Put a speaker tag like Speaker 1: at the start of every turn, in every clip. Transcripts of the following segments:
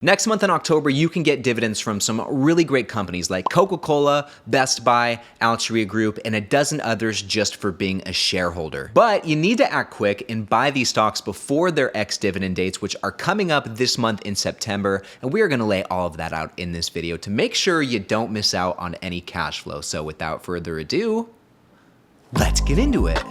Speaker 1: Next month in October, you can get dividends from some really great companies like Coca Cola, Best Buy, Altria Group, and a dozen others just for being a shareholder. But you need to act quick and buy these stocks before their ex-dividend dates, which are coming up this month in September. And we are gonna lay all of that out in this video to make sure you don't miss out on any cash flow. So without further ado, let's get into it.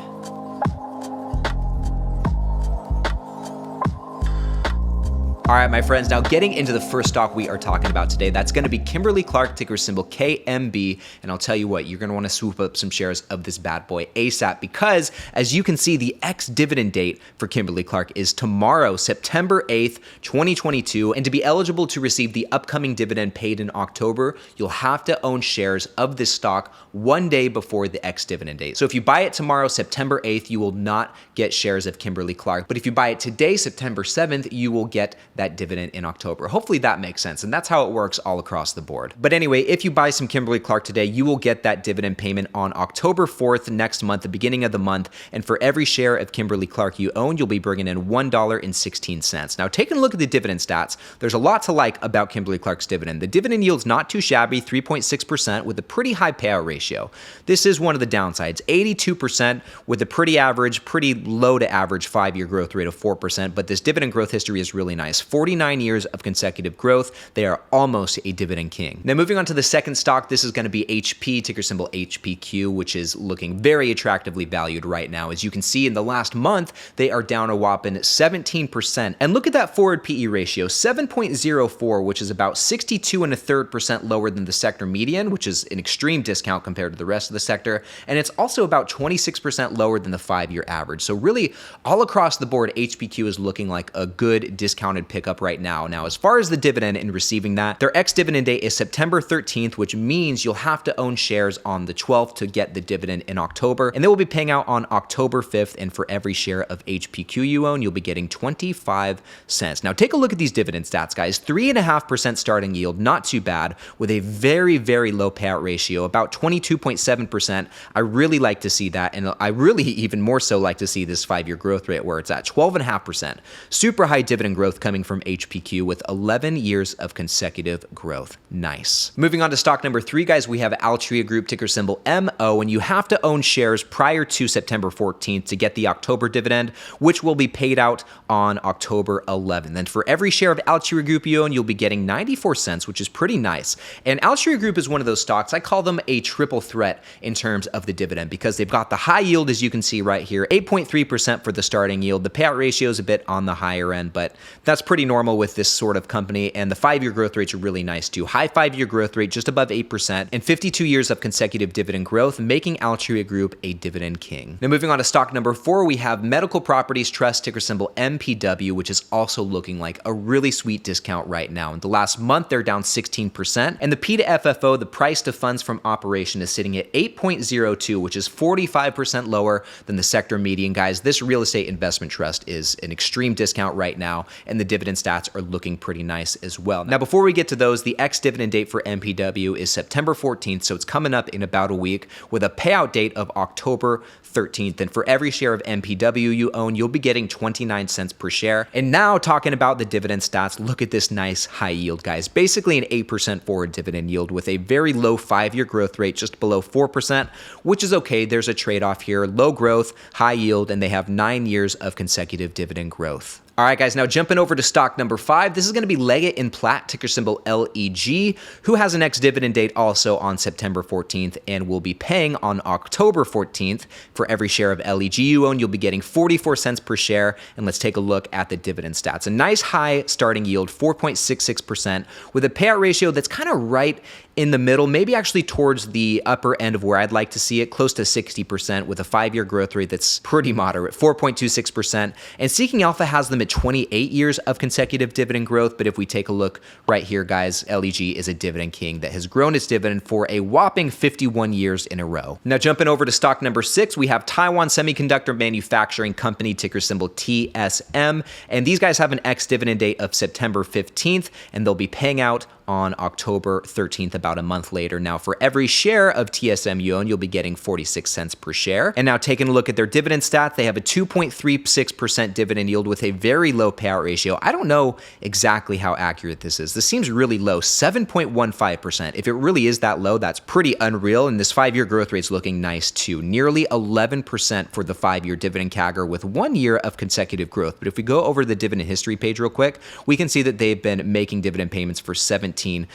Speaker 1: All right, my friends, now getting into the first stock we are talking about today, that's gonna be Kimberly-Clark, ticker symbol KMB, and I'll tell you what, you're gonna wanna swoop up some shares of this bad boy ASAP because, as you can see, the ex-dividend date for Kimberly-Clark is tomorrow, September 8th, 2022, and to be eligible to receive the upcoming dividend paid in October, you'll have to own shares of this stock one day before the ex-dividend date. So if you buy it tomorrow, September 8th, you will not get shares of Kimberly-Clark, but if you buy it today, September 7th, you will get that dividend in October. Hopefully that makes sense, and that's how it works all across the board. But anyway, if you buy some Kimberly-Clark today, you will get that dividend payment on October 4th next month, the beginning of the month, and for every share of Kimberly-Clark you own, you'll be bringing in $1.16. Now, taking a look at the dividend stats, there's a lot to like about Kimberly-Clark's dividend. The dividend yield's not too shabby, 3.6% with a pretty high payout ratio. This is one of the downsides, 82% with a pretty low to average 5-year growth rate of 4%, but this dividend growth history is really nice. 49 years of consecutive growth. They are almost a dividend king. Now, moving on to the second stock, this is going to be HP, ticker symbol HPQ, which is looking very attractively valued right now. As you can see, in the last month, they are down a whopping 17%. And look at that forward PE ratio, 7.04, which is about 62.33% lower than the sector median, which is an extreme discount compared to the rest of the sector. And it's also about 26% lower than the 5-year average. So really, all across the board, HPQ is looking like a good discounted pickup right now. Now, as far as the dividend and receiving that, their ex-dividend date is September 13th, which means you'll have to own shares on the 12th to get the dividend in October, and they will be paying out on October 5th, and for every share of HPQ you own, you'll be getting 25 cents. Now, take a look at these dividend stats, guys. 3.5% starting yield, not too bad, with a very, very low payout ratio, about 22.7%. I really like to see that, and I really even more so like to see this 5-year growth rate where it's at 12.5%. Super high dividend growth coming from HPQ with 11 years of consecutive growth. Nice. Moving on to stock number 3, guys, we have Altria Group, ticker symbol MO, and you have to own shares prior to September 14th to get the October dividend, which will be paid out on October 11th. And for every share of Altria Group you own, you'll be getting 94 cents, which is pretty nice. And Altria Group is one of those stocks, I call them a triple threat in terms of the dividend because they've got the high yield, as you can see right here, 8.3% for the starting yield. The payout ratio is a bit on the higher end, but that's pretty normal with this sort of company, and the 5-year growth rates are really nice too. High 5-year growth rate, just above 8%, and 52 years of consecutive dividend growth, making Altria Group a dividend king. Now, moving on to stock number 4, we have Medical Properties Trust, ticker symbol MPW, which is also looking like a really sweet discount right now. In the last month, they're down 16%, and the P to FFO, the price to funds from operation, is sitting at 8.02, which is 45% lower than the sector median. Guys, this real estate investment trust is an extreme discount right now, and the dividend stats are looking pretty nice as well. Now, before we get to those, the ex-dividend date for MPW is September 14th, so it's coming up in about a week with a payout date of October 13th. And for every share of MPW you own, you'll be getting 29 cents per share. And now talking about the dividend stats, look at this nice high yield, guys. Basically an 8% forward dividend yield with a very low 5-year growth rate, just below 4%, which is okay. There's a trade-off here. Low growth, high yield, and they have 9 years of consecutive dividend growth. All right, guys, now jumping over to stock number 5, this is going to be Leggett in PLATT, ticker symbol LEG, who has an ex-dividend date also on September 14th and will be paying on October 14th. For every share of LEG you own, you'll be getting 44 cents per share. And let's take a look at the dividend stats. A nice high starting yield, 4.66%, with a payout ratio that's kind of right in the middle, maybe actually towards the upper end of where I'd like to see it, close to 60%, with a 5-year growth rate that's pretty moderate, 4.26%. And Seeking Alpha has them at 28 years of consecutive dividend growth. But if we take a look right here, guys, LEG is a dividend king that has grown its dividend for a whopping 51 years in a row. Now, jumping over to stock number 6, we have TAIWAN Semiconductor Manufacturing Company, ticker symbol TSM. And these guys have an ex-dividend date of September 15th, and they'll be paying out on October 13th, about a month later. Now, for every share of TSM you own, you'll be getting 46 cents per share. And now taking a look at their dividend stats, they have a 2.36% dividend yield with a very low payout ratio. I don't know exactly how accurate this is. This seems really low, 7.15%. If it really is that low, that's pretty unreal. And this 5-year growth rate's looking nice too. Nearly 11% for the 5-year dividend CAGR with 1 year of consecutive growth. But if we go over the dividend history page real quick, we can see that they've been making dividend payments for 17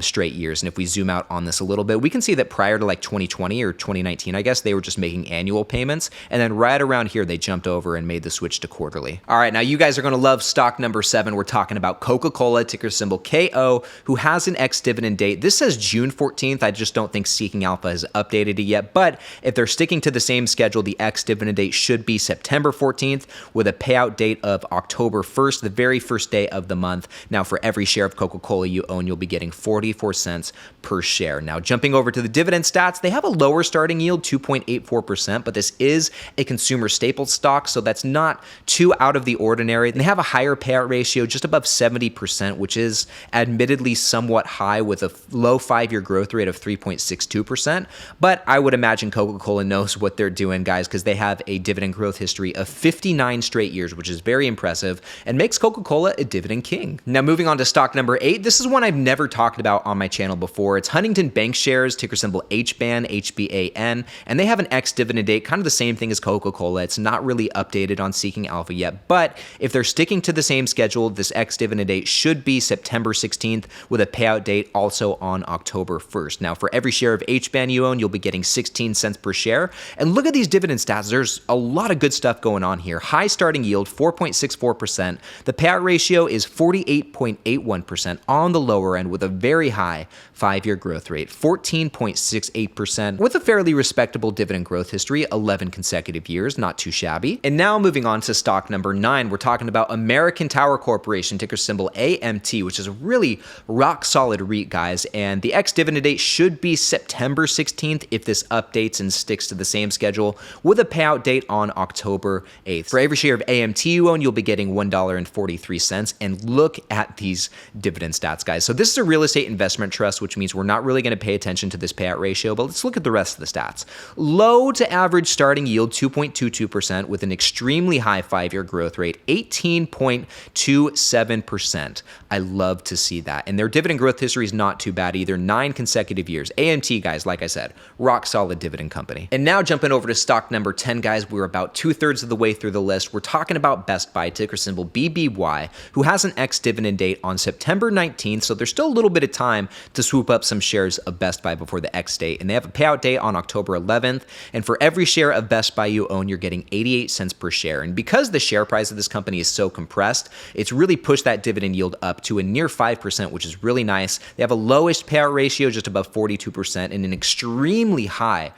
Speaker 1: straight years. And if we zoom out on this a little bit, we can see that prior to like 2020 or 2019, I guess, they were just making annual payments. And then right around here, they jumped over and made the switch to quarterly. All right, now you guys are going to love stock number 7. We're talking about Coca Cola, ticker symbol KO, who has an ex-dividend date. This says June 14th. I just don't think Seeking Alpha has updated it yet. But if they're sticking to the same schedule, the ex-dividend date should be September 14th with a payout date of October 1st, the very first day of the month. Now, for every share of Coca Cola you own, you'll be getting 44 cents per share. Now, jumping over to the dividend stats, they have a lower starting yield, 2.84%, but this is a consumer staple stock, so that's not too out of the ordinary. They have a higher payout ratio, just above 70%, which is admittedly somewhat high with a low 5-year growth rate of 3.62%. But I would imagine Coca-Cola knows what they're doing, guys, because they have a dividend growth history of 59 straight years, which is very impressive and makes Coca-Cola a dividend king. Now, moving on to stock number 8, this is one I've never talked about on my channel before. It's Huntington Bank Shares, ticker symbol HBAN, HBAN, and they have an ex-dividend date, kind of the same thing as Coca-Cola. It's not really updated on Seeking Alpha yet, but if they're sticking to the same schedule, this ex-dividend date should be September 16th with a payout date also on October 1st. Now, for every share of HBAN you own, you'll be getting 16 cents per share. And look at these dividend stats. There's a lot of good stuff going on here. High starting yield, 4.64%. The payout ratio is 48.81% on the lower end with a very high 5-year growth rate, 14.68%, with a fairly respectable dividend growth history, 11 consecutive years, not too shabby. And now moving on to stock number 9, we're talking about American Tower Corporation, ticker symbol AMT, which is a really rock solid REIT, guys. And the ex-dividend date should be September 16th if this updates and sticks to the same schedule, with a payout date on October 8th. For every share of AMT you own, you'll be getting $1.43. And look at these dividend stats, guys. So this is a real estate investment trust, which means we're not really going to pay attention to this payout ratio, but let's look at the rest of the stats. Low to average starting yield, 2.22%, with an extremely high 5-year growth rate, 18.27%. I love to see that. And their dividend growth history is not too bad either, 9 consecutive years. AMT, guys, like I said, rock solid dividend company. And now jumping over to stock number 10, guys, we're about 2/3 of the way through the list. We're talking about Best Buy, ticker symbol BBY, who has an ex-dividend date on September 19th, so there's still a little bit of time to swoop up some shares of Best Buy before the X date. And they have a payout date on October 11th. And for every share of Best Buy you own, you're getting 88 cents per share. And because the share price of this company is so compressed, it's really pushed that dividend yield up to a near 5%, which is really nice. They have a lowest payout ratio, just above 42%, and an extremely high,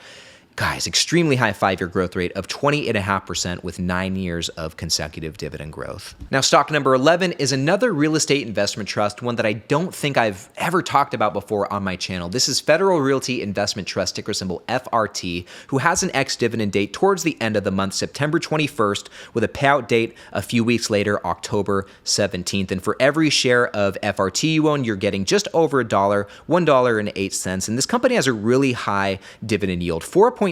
Speaker 1: guys, extremely high 5-year growth rate of 20.5% with 9 years of consecutive dividend growth. Now, stock number 11 is another real estate investment trust, one that I don't think I've ever talked about before on my channel. This is Federal Realty Investment Trust, ticker symbol FRT, who has an ex-dividend date towards the end of the month, September 21st, with a payout date a few weeks later, October 17th. And for every share of FRT you own, you're getting just over $1, $1.08. And this company has a really high dividend yield, 4.26%.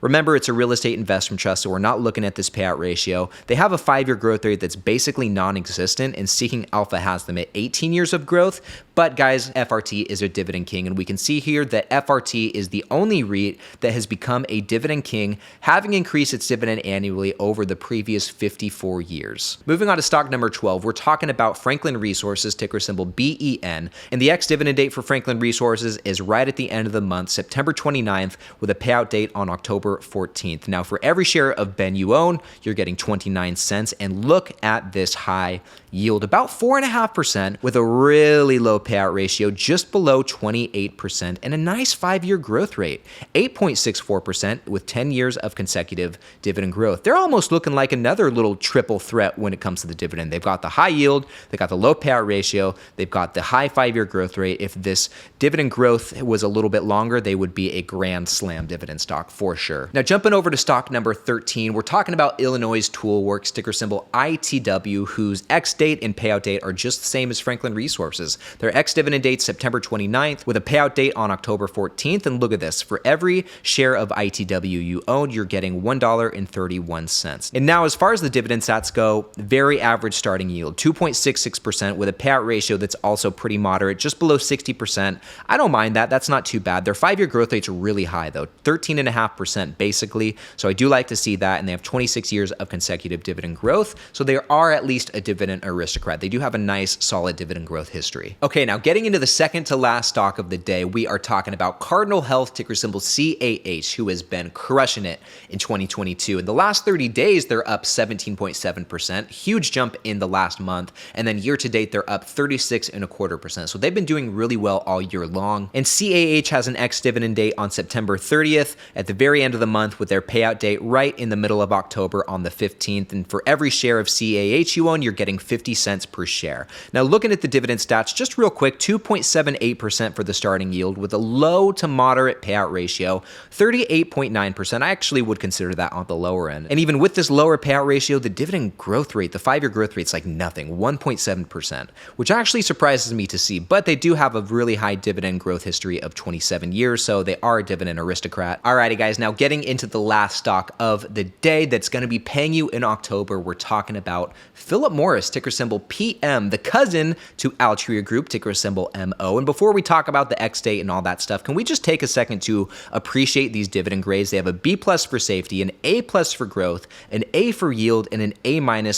Speaker 1: Remember, it's a real estate investment trust, so we're not looking at this payout ratio. They have a 5-year growth rate that's basically non-existent, and Seeking Alpha has them at 18 years of growth. But guys, FRT is a dividend king, and we can see here that FRT is the only REIT that has become a dividend king, having increased its dividend annually over the previous 54 years. Moving on to stock number 12, we're talking about Franklin Resources, ticker symbol BEN, and the ex-dividend date for Franklin Resources is right at the end of the month, September 29th, with a payout date on October 14th. Now, for every share of BEN you own, you're getting 29 cents, and look at this high yield, about 4.5%, with a really low payout ratio, just below 28%, and a nice 5-year growth rate, 8.64% with 10 years of consecutive dividend growth. They're almost looking like another little triple threat when it comes to the dividend. They've got the high yield, they've got the low payout ratio, they've got the high 5-year growth rate. If this dividend growth was a little bit longer, they would be a grand slam slam dividend stock for sure. Now jumping over to stock number 13, we're talking about Illinois Tool Works, ticker symbol ITW, whose ex-date and payout date are just the same as Franklin Resources. Their ex-dividend date September 29th with a payout date on October 14th. And look at this, for every share of ITW you own, you're getting $1.31. And now as far as the dividend stats go, very average starting yield, 2.66% with a payout ratio that's also pretty moderate, just below 60%. I don't mind that. That's not too bad. Their 5-year growth rate's really high though, 13.5% basically. So I do like to see that. And they have 26 years of consecutive dividend growth. So they are at least a dividend aristocrat. They do have a nice solid dividend growth history. Okay, now getting into the second to last stock of the day, we are talking about Cardinal Health, ticker symbol CAH, who has been crushing it in 2022. In the last 30 days, they're up 17.7%, huge jump in the last month. And then year to date, they're up 36.25%. So they've been doing really well all year long. And CAH has an ex-dividend date on September 30th at the very end of the month with their payout date right in the middle of October on the 15th. And for every share of CAH you own, you're getting 50 cents per share. Now looking at the dividend stats, just real quick, 2.78% for the starting yield with a low to moderate payout ratio, 38.9%. I actually would consider that on the lower end. And even with this lower payout ratio, the dividend growth rate, the 5-year growth rate's like nothing, 1.7%, which actually surprises me to see, but they do have a really high dividend growth history of 27 years, so they are a dividend aristocrat. Alrighty guys, now getting into the last stock of the day that's gonna be paying you in October, we're talking about Philip Morris, ticker symbol PM, the cousin to Altria Group, ticker symbol MO. And before we talk about the ex-date and all that stuff, can we just take a second to appreciate these dividend grades? They have a B+ for safety, an A+ for growth, an A for yield, and an A-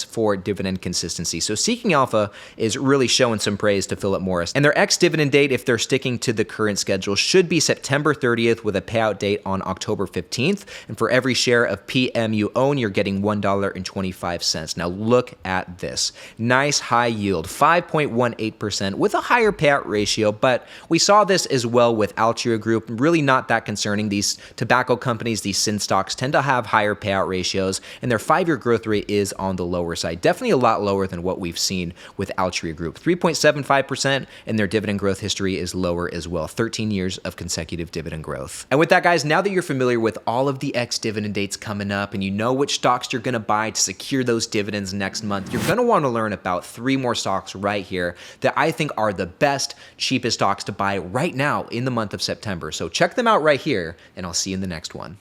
Speaker 1: for dividend consistency. So Seeking Alpha is really showing some praise to Philip Morris. And their ex-dividend date, if they're sticking to the current schedule, should be September 30th with a payout date on October 15th. And for every share of PM you own, you're getting $1.25. Now look at this. Nice high yield, 5.18% with a higher payout ratio, but we saw this as well with Altria Group. Really not that concerning. These tobacco companies, these sin stocks tend to have higher payout ratios, and their 5-year growth rate is on the lower side. Definitely a lot lower than what we've seen with Altria Group. 3.75%, and their dividend growth history is lower as well. 13 years of consecutive dividend growth. And with that, guys, now that you're familiar with all of the ex-dividend dates coming up and you know which stocks you're gonna buy to secure those dividends next month, you're gonna wanna learn about 3 more stocks right here that I think are the best, cheapest stocks to buy right now in the month of September. So check them out right here, and I'll see you in the next one.